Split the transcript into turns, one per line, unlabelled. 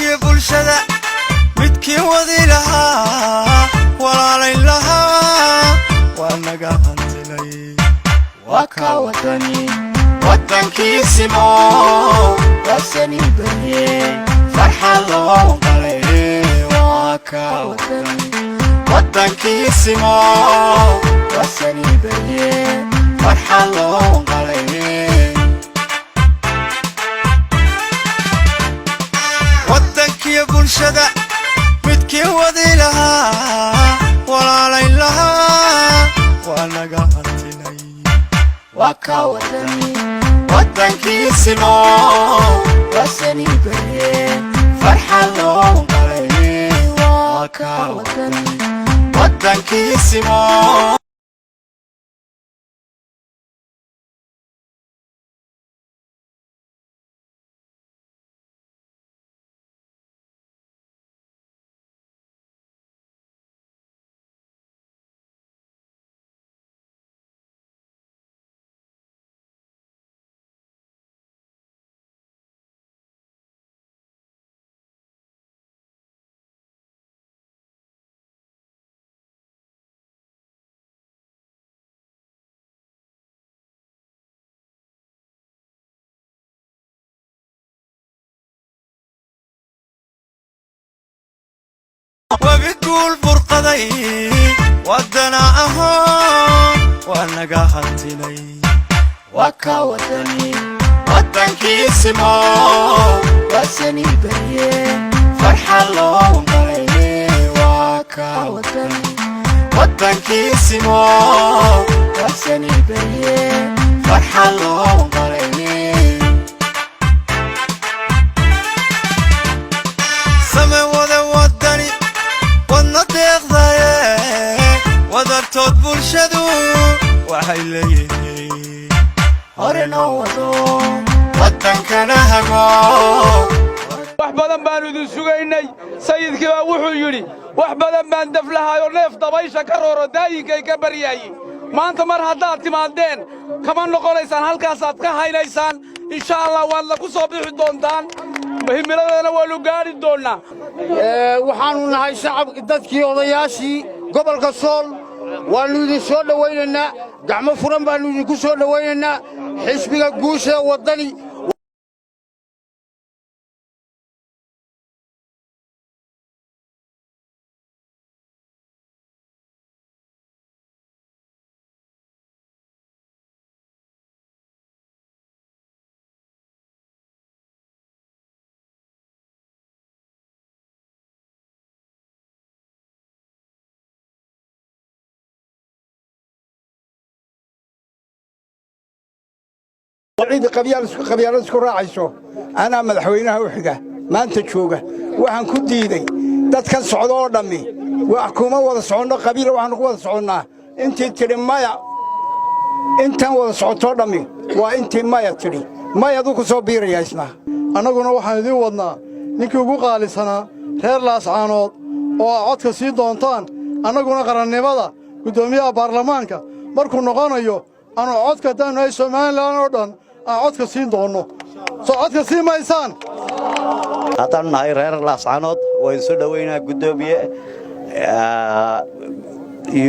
ودنكي بلشدة midkii wadi lahaa walaalayn lahaa waana gacantilay waa ka wadankiisimo wasani bariye farxad loo qalay waa ka wadankiisimo wasani bariye farxad loo qalay wadankii bulshada midkii wadi lahaa walaalayn lahaa waana gacantilay waa ka wadankiisimo wasani bariye farxad loo qalay waa ka wadankiisimo وبيقول فرقدي ودنا وانا قاعدتني وكا ودنكيسمو وسني بريه فرحة لو قليلي وكا ودنكيسمو وسني بريه فرحة لو قليلي سمي ودني والنطيق ضايق وذرتوت برشدو وحيلي هورنو ودنكنا هقو
وحبادن بانو دي سوغيني سيدكي با وحو يري وحبادن بان دفلهايو نيف دبايشا كرورو داييnkay ka baryayay maanta mar haddaad timaadeen kama noqonaysaan halkaasaad ka haynaysaan insha Allah waad la ku soo bixi doontaan muhiimadana waa lu gaari doonaa
waxaanu nahay shacab dadkii odayaashii gobolka Sool waanu idin soo dhawaynaynaa gacmo furan baanu idin ku soo dhawaynaynaa xisbiga guusha wadani عيد قبيلة اسكو راعيسو أنا مدحوينها وحدة ما أنت تشوقه وحن كديدي dadkan socdo oo dhami wax kuma wada socono qabiil waxaan ku wada soconaa intii tiri maya intan wada socoto dhami waa intii maya tiri maya adu ku soo biiraysna
anaguna waxaan idin wadnaa ninkii ugu qaalisanaa reer Laascaanood oo codka sii doontaan anaguna qarannimada gudoomiyaha baarlamaanka markuu noqonayo ana codka daanay Soomaaliland oo dhan codka sii doono soo codka sii maysaan
haddaan nahay reer Laascaanood way soo dhaweynaa gudoomiye